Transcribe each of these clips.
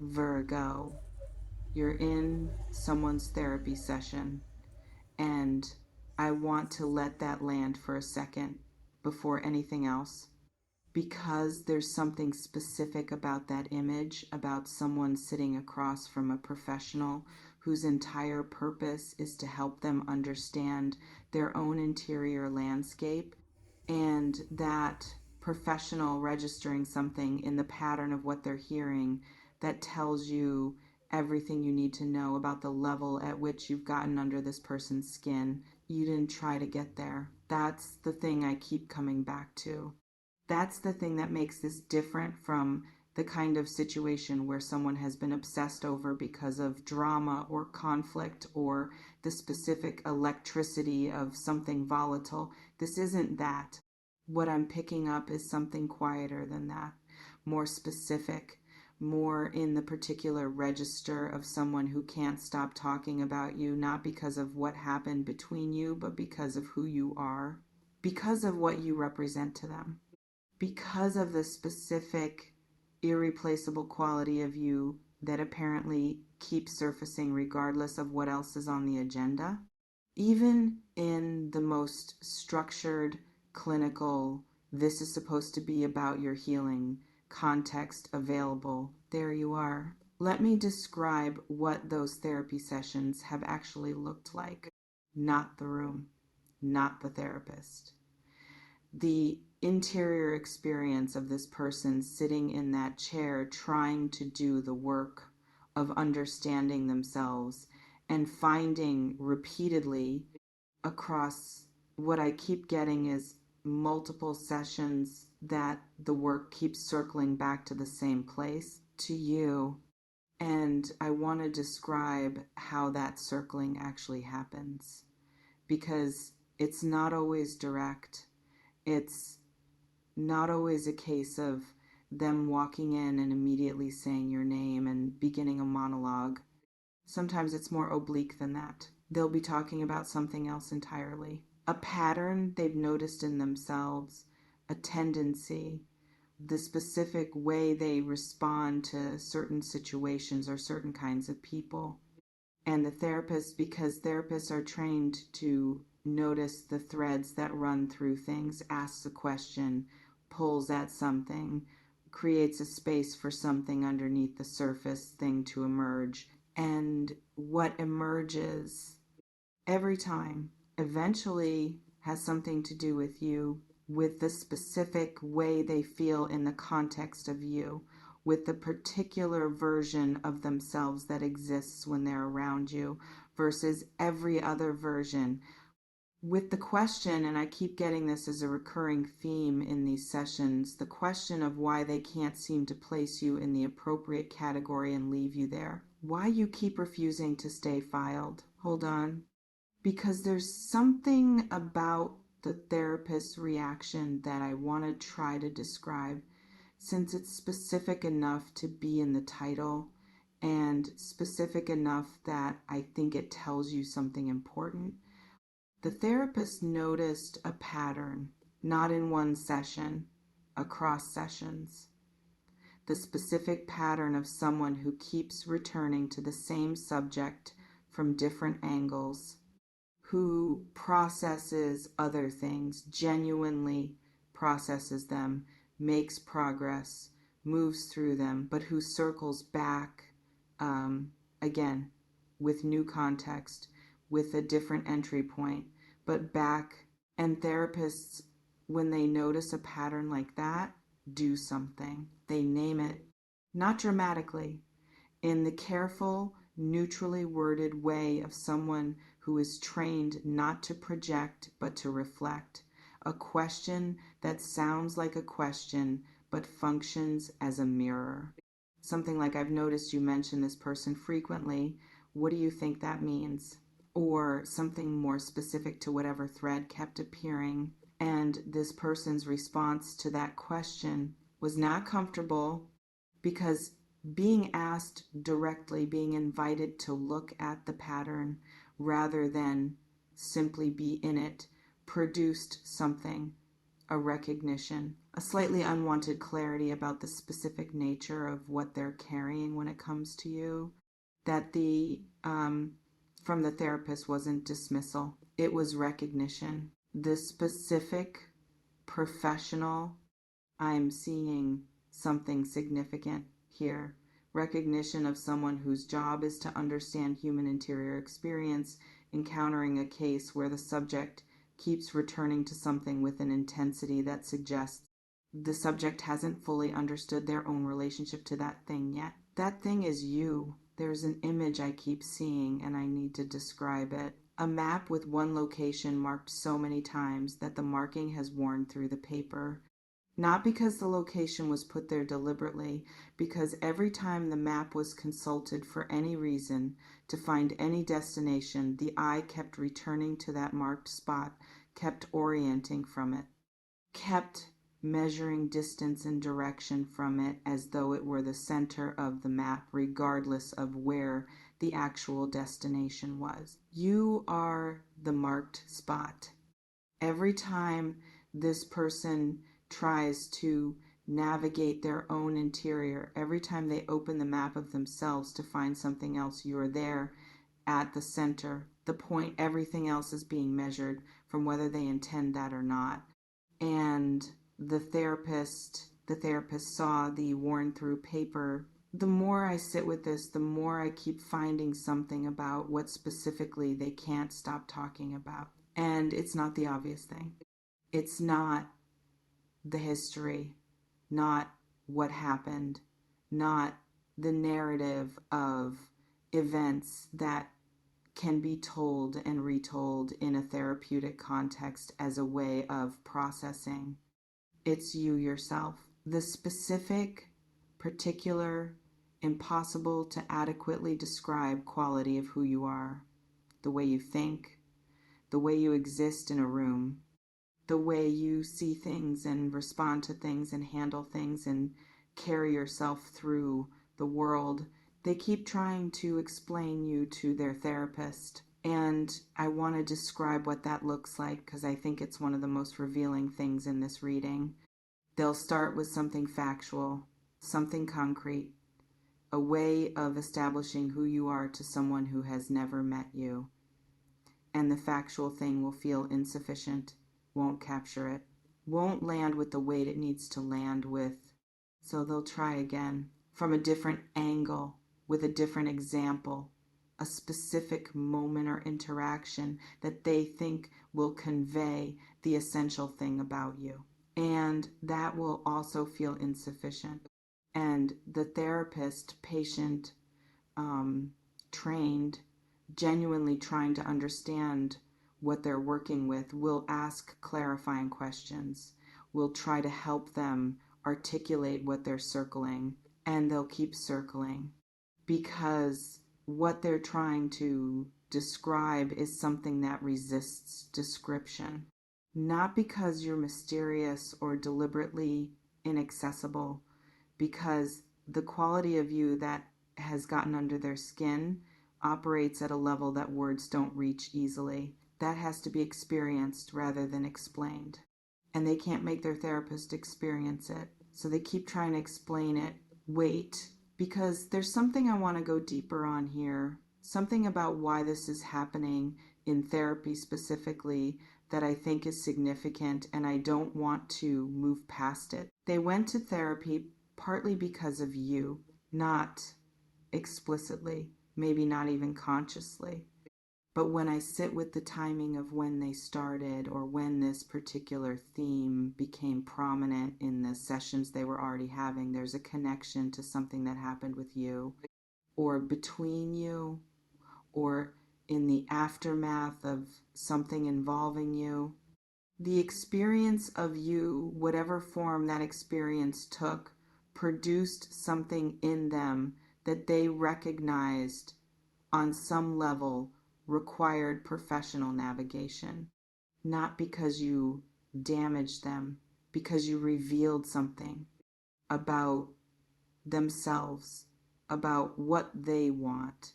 Virgo, you're in someone's therapy session, and I want to let that land for a second before anything else, because there's something specific about that image, about someone sitting across from a professional whose entire purpose is to help them understand their own interior landscape, and that professional registering something in the pattern of what they're hearing that tells you everything you need to know about the level at which you've gotten under this person's skin. You didn't try to get there. That's the thing I keep coming back to. That's the thing that makes this different from the kind of situation where someone has been obsessed over because of drama or conflict or the specific electricity of something volatile. This isn't that. What I'm picking up is something quieter than that, more specific, more in the particular register of someone who can't stop talking about you, not because of what happened between you, but because of who you are, because of what you represent to them, because of the specific, irreplaceable quality of you that apparently keeps surfacing regardless of what else is on the agenda. Even in the most structured, clinical, this is supposed to be about your healing context available, there you are. Let me describe what those therapy sessions have actually looked like. Not the room, not the therapist. The interior experience of this person sitting in that chair trying to do the work of understanding themselves and finding repeatedly across what I keep getting is multiple sessions that the work keeps circling back to the same place, to you. And I want to describe how that circling actually happens, because it's not always direct. It's not always a case of them walking in and immediately saying your name and beginning a monologue. Sometimes it's more oblique than that. They'll be talking about something else entirely. A pattern they've noticed in themselves, a tendency, the specific way they respond to certain situations or certain kinds of people. And the therapist, because therapists are trained to notice the threads that run through things, asks a question, pulls at something, creates a space for something underneath the surface thing to emerge. And what emerges every time eventually has something to do with you, with the specific way they feel in the context of you, with the particular version of themselves that exists when they're around you versus every other version. With the question, and I keep getting this as a recurring theme in these sessions, the question of why they can't seem to place you in the appropriate category and leave you there. Why you keep refusing to stay filed. Hold on. Because there's something about the therapist's reaction that I want to try to describe, since it's specific enough to be in the title and specific enough that I think it tells you something important. The therapist noticed a pattern, not in one session, across sessions. The specific pattern of someone who keeps returning to the same subject from different angles, who processes other things, genuinely processes them, makes progress, moves through them, but who circles back again with new context, with a different entry point, but back. And therapists, when they notice a pattern like that, do something. They name it, not dramatically, in the careful, neutrally worded way of someone who is trained not to project but to reflect. A question that sounds like a question but functions as a mirror. Something like, I've noticed you mention this person frequently. What do you think that means? Or something more specific to whatever thread kept appearing. And this person's response to that question was not comfortable, because being asked directly, being invited to look at the pattern rather than simply be in it, produced something, a recognition, a slightly unwanted clarity about the specific nature of what they're carrying when it comes to you. That the from the therapist wasn't dismissal, it was recognition. The specific professional, I'm seeing something significant here. Recognition of someone whose job is to understand human interior experience, encountering a case where the subject keeps returning to something with an intensity that suggests the subject hasn't fully understood their own relationship to that thing yet. That thing is you. There's an image I keep seeing and I need to describe it. A map with one location marked so many times that the marking has worn through the paper. Not because the location was put there deliberately, because every time the map was consulted for any reason to find any destination, the eye kept returning to that marked spot, kept orienting from it, kept measuring distance and direction from it as though it were the center of the map, regardless of where the actual destination was. You are the marked spot. Every time this person tries to navigate their own interior, every time they open the map of themselves to find something else, you are there at the center, the point everything else is being measured from, whether they intend that or not. And the therapist saw the worn through paper. The more I sit with this, the more I keep finding something about what specifically they can't stop talking about. And it's not the obvious thing. It's not the history, not what happened, not the narrative of events that can be told and retold in a therapeutic context as a way of processing. It's you yourself. The specific, particular, impossible to adequately describe quality of who you are. The way you think, the way you exist in a room, the way you see things and respond to things and handle things and carry yourself through the world. They keep trying to explain you to their therapist. And I want to describe what that looks like because I think it's one of the most revealing things in this reading. They'll start with something factual, something concrete, a way of establishing who you are to someone who has never met you. And the factual thing will feel insufficient, won't capture it, won't land with the weight it needs to land with. So they'll try again from a different angle, with a different example, a specific moment or interaction that they think will convey the essential thing about you. And that will also feel insufficient. And the therapist, patient, trained, genuinely trying to understand what they're working with, will ask clarifying questions, will try to help them articulate what they're circling, and they'll keep circling because what they're trying to describe is something that resists description. Not because you're mysterious or deliberately inaccessible, because the quality of you that has gotten under their skin operates at a level that words don't reach easily. That has to be experienced rather than explained. And they can't make their therapist experience it. So they keep trying to explain it. Wait, because there's something I want to go deeper on here. Something about why this is happening in therapy specifically that I think is significant, and I don't want to move past it. They went to therapy partly because of you, not explicitly, maybe not even consciously. But when I sit with the timing of when they started or when this particular theme became prominent in the sessions they were already having, there's a connection to something that happened with you or between you or in the aftermath of something involving you. The experience of you, whatever form that experience took, produced something in them that they recognized on some level required professional navigation. Not because you damaged them, because you revealed something about themselves, about what they want,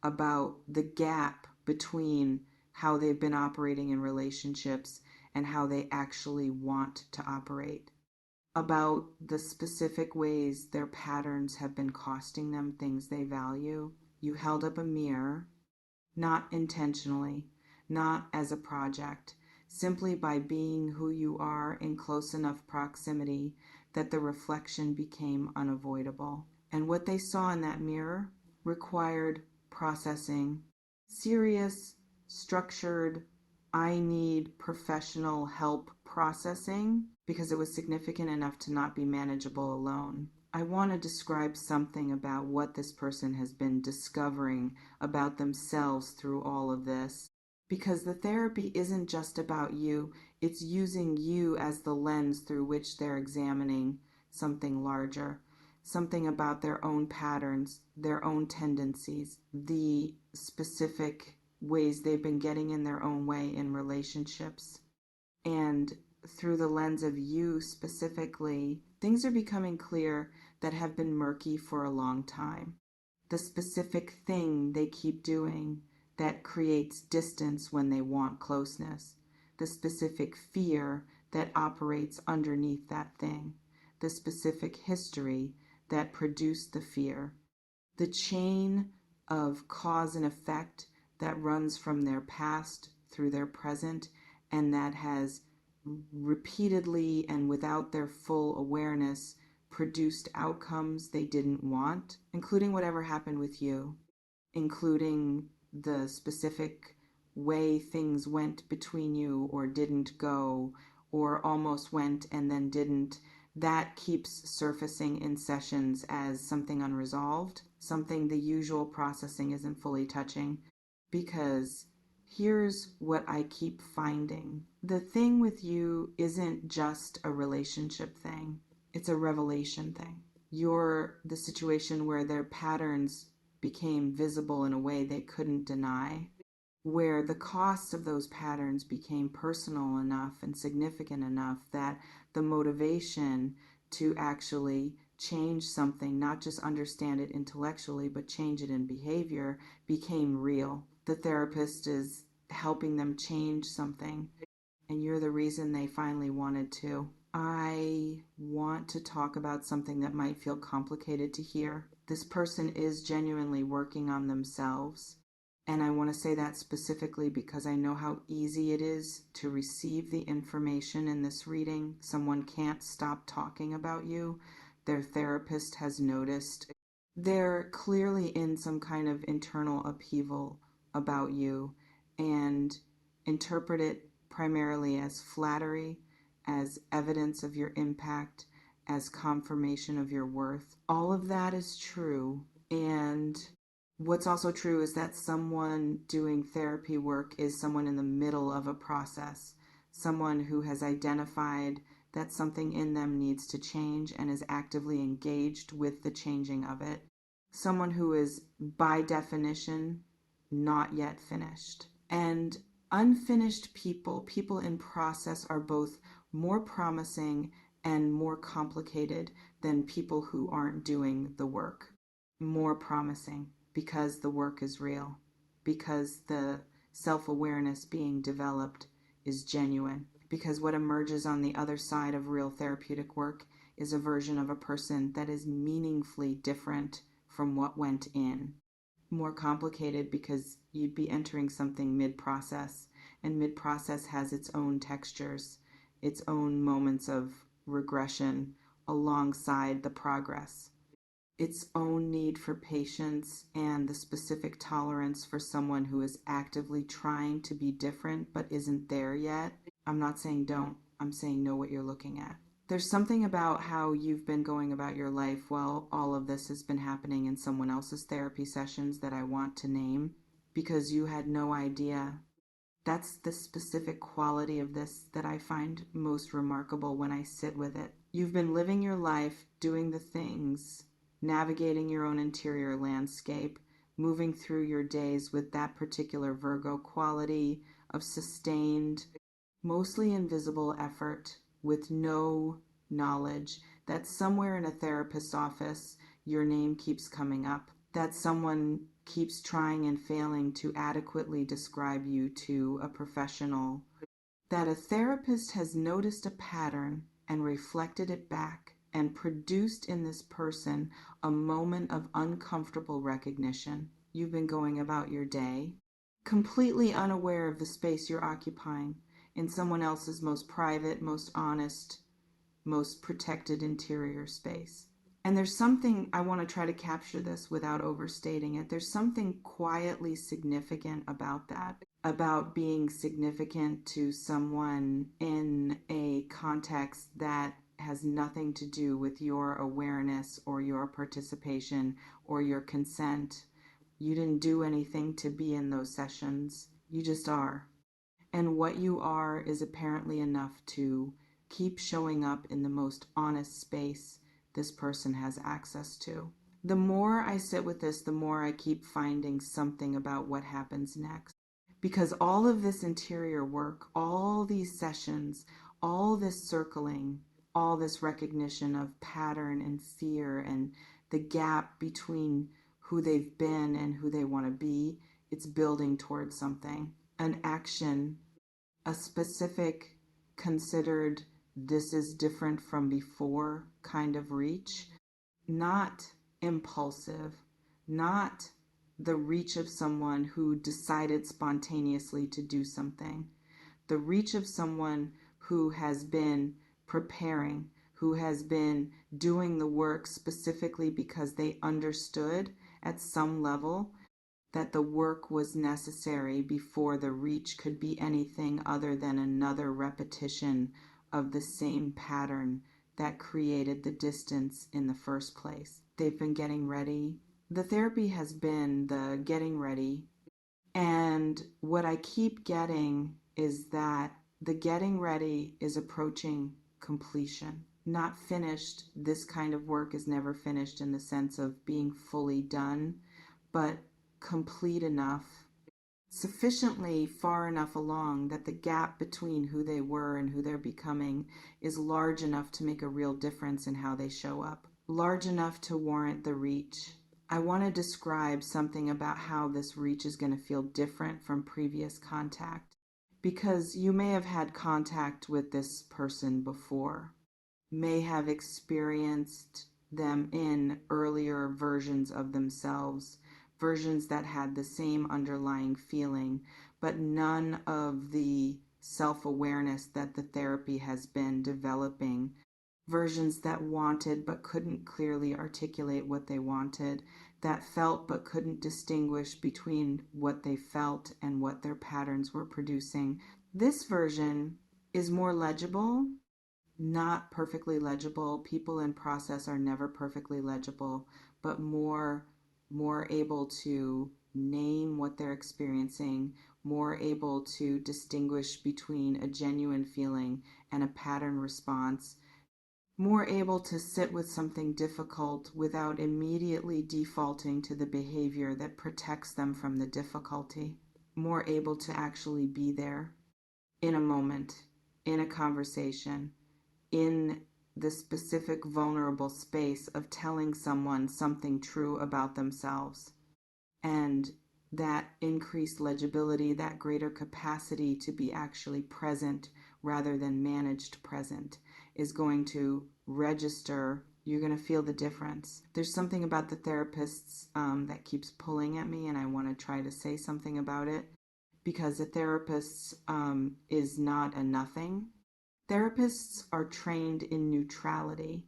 about the gap between how they've been operating in relationships and how they actually want to operate, about the specific ways their patterns have been costing them things they value. You held up a mirror, not intentionally, not as a project, simply by being who you are in close enough proximity that the reflection became unavoidable. And what they saw in that mirror required processing, serious, structured, I need professional help processing, because it was significant enough to not be manageable alone. I want to describe something about what this person has been discovering about themselves through all of this. Because the therapy isn't just about you, it's using you as the lens through which they're examining something larger, something about their own patterns, their own tendencies, the specific ways they've been getting in their own way in relationships. And through the lens of you specifically, things are becoming clear that have been murky for a long time. The specific thing they keep doing that creates distance when they want closeness. The specific fear that operates underneath that thing. The specific history that produced the fear. The chain of cause and effect that runs from their past through their present, and that has repeatedly and without their full awareness produced outcomes they didn't want, including whatever happened with you, including the specific way things went between you or didn't go, or almost went and then didn't. That keeps surfacing in sessions as something unresolved, something the usual processing isn't fully touching. Because here's what I keep finding. The thing with you isn't just a relationship thing, it's a revelation thing. You're the situation where their patterns became visible in a way they couldn't deny, where the cost of those patterns became personal enough and significant enough that the motivation to actually change something, not just understand it intellectually, but change it in behavior, became real. The therapist is helping them change something, and you're the reason they finally wanted to. I want to talk about something that might feel complicated to hear. This person is genuinely working on themselves. And I want to say that specifically because I know how easy it is to receive the information in this reading. Someone can't stop talking about you. Their therapist has noticed. They're clearly in some kind of internal upheaval about you and interpret it primarily as flattery, as evidence of your impact, as confirmation of your worth. All of that is true. And what's also true is that someone doing therapy work is someone in the middle of a process, someone who has identified that something in them needs to change and is actively engaged with the changing of it. Someone who is, by definition, not yet finished. And unfinished people, people in process, are both more promising and more complicated than people who aren't doing the work. More promising because the work is real, because the self-awareness being developed is genuine, because what emerges on the other side of real therapeutic work is a version of a person that is meaningfully different from what went in. More complicated because you'd be entering something mid-process, and mid-process has its own textures, its own moments of regression alongside the progress, its own need for patience and the specific tolerance for someone who is actively trying to be different but isn't there yet. I'm not saying don't, I'm saying know what you're looking at. There's something about how you've been going about your life while all of this has been happening in someone else's therapy sessions that I want to name, because you had no idea. That's the specific quality of this that I find most remarkable when I sit with it. You've been living your life, doing the things, navigating your own interior landscape, moving through your days with that particular Virgo quality of sustained, mostly invisible effort, with no knowledge that somewhere in a therapist's office your name keeps coming up, that someone keeps trying and failing to adequately describe you to a professional, that a therapist has noticed a pattern and reflected it back and produced in this person a moment of uncomfortable recognition. You've been going about your day, completely unaware of the space you're occupying in someone else's most private, most honest, most protected interior space. And there's something, I want to try to capture this without overstating it. There's something quietly significant about that, about being significant to someone in a context that has nothing to do with your awareness or your participation or your consent. You didn't do anything to be in those sessions. You just are. And what you are is apparently enough to keep showing up in the most honest space this person has access to. The more I sit with this, the more I keep finding something about what happens next. Because all of this interior work, all these sessions, all this circling, all this recognition of pattern and fear and the gap between who they've been and who they want to be, it's building towards something, an action, a specific considered this is different from before kind of reach, not impulsive, not the reach of someone who decided spontaneously to do something, the reach of someone who has been preparing, who has been doing the work specifically because they understood at some level that the work was necessary before the reach could be anything other than another repetition of the same pattern that created the distance in the first place. They've been getting ready. The therapy has been the getting ready. And what I keep getting is that the getting ready is approaching completion. Not finished. This kind of work is never finished in the sense of being fully done, but complete enough, sufficiently far enough along that the gap between who they were and who they're becoming is large enough to make a real difference in how they show up, large enough to warrant the reach. I want to describe something about how this reach is going to feel different from previous contact, because you may have had contact with this person before, may have experienced them in earlier versions of themselves, versions that had the same underlying feeling, but none of the self-awareness that the therapy has been developing, versions that wanted but couldn't clearly articulate what they wanted, that felt but couldn't distinguish between what they felt and what their patterns were producing. This version is more legible, not perfectly legible. People in process are never perfectly legible, but more able to name what they're experiencing, more able to distinguish between a genuine feeling and a pattern response, more able to sit with something difficult without immediately defaulting to the behavior that protects them from the difficulty, more able to actually be there in a moment, in a conversation, in the specific vulnerable space of telling someone something true about themselves. And that increased legibility, that greater capacity to be actually present rather than managed present, is going to register. You're going to feel the difference. There's something about the therapists that keeps pulling at me, and I want to try to say something about it, because a therapist is not a nothing. Therapists are trained in neutrality,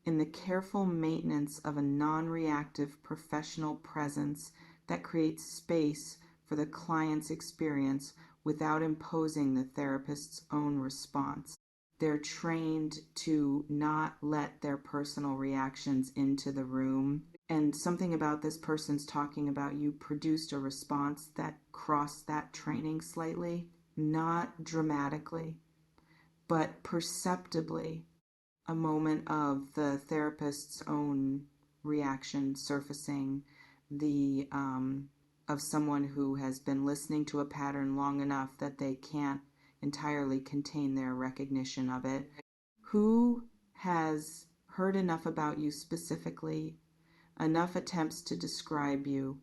in the careful maintenance of a non-reactive professional presence that creates space for the client's experience without imposing the therapist's own response. They're trained to not let their personal reactions into the room. And something about this person's talking about you produced a response that crossed that training slightly, not dramatically, but perceptibly, a moment of the therapist's own reaction surfacing, the of someone who has been listening to a pattern long enough that they can't entirely contain their recognition of it, who has heard enough about you specifically, enough attempts to describe you,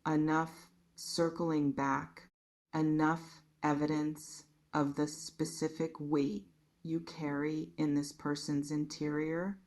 enough circling back, enough evidence of the specific weight you carry in this person's interior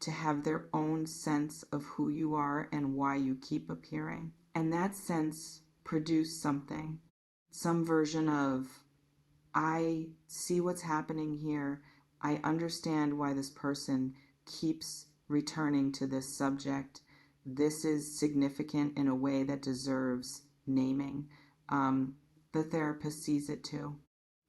to have their own sense of who you are and why you keep appearing. And that sense produced something, some version of, I see what's happening here. I understand why this person keeps returning to this subject. This is significant in a way that deserves naming. The therapist sees it too.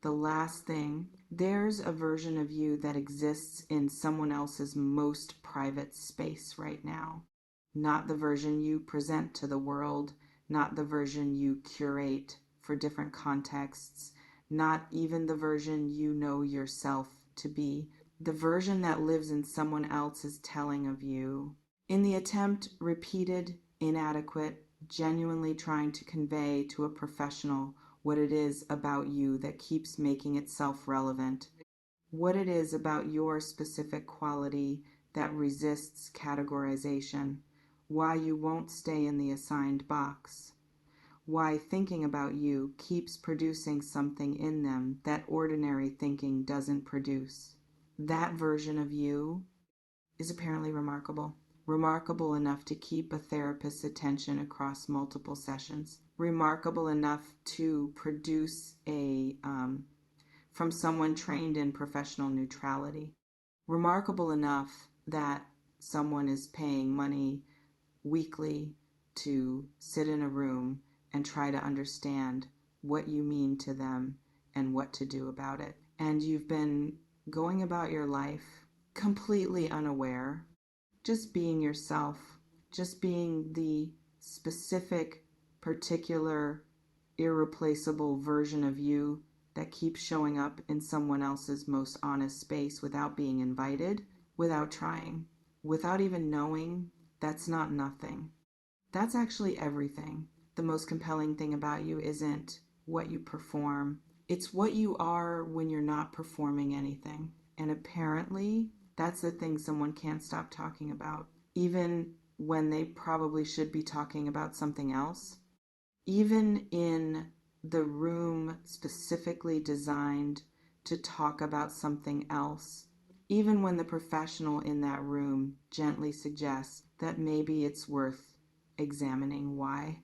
The last thing, there's a version of you that exists in someone else's most private space right now. Not the version you present to the world, not the version you curate for different contexts, not even the version you know yourself to be. The version that lives in someone else's telling of you. In the attempt, repeated, inadequate, genuinely trying to convey to a professional what it is about you that keeps making itself relevant, what it is about your specific quality that resists categorization, why you won't stay in the assigned box, why thinking about you keeps producing something in them that ordinary thinking doesn't produce. That version of you is apparently remarkable. Remarkable enough to keep a therapist's attention across multiple sessions. Remarkable enough to produce from someone trained in professional neutrality. Remarkable enough that someone is paying money weekly to sit in a room and try to understand what you mean to them and what to do about it. And you've been going about your life completely unaware, just being yourself, just being the specific, particular, irreplaceable version of you that keeps showing up in someone else's most honest space without being invited, without trying, without even knowing. That's not nothing. That's actually everything. The most compelling thing about you isn't what you perform. It's what you are when you're not performing anything. And apparently, that's the thing someone can't stop talking about, even when they probably should be talking about something else. Even in the room specifically designed to talk about something else, even when the professional in that room gently suggests that maybe it's worth examining why.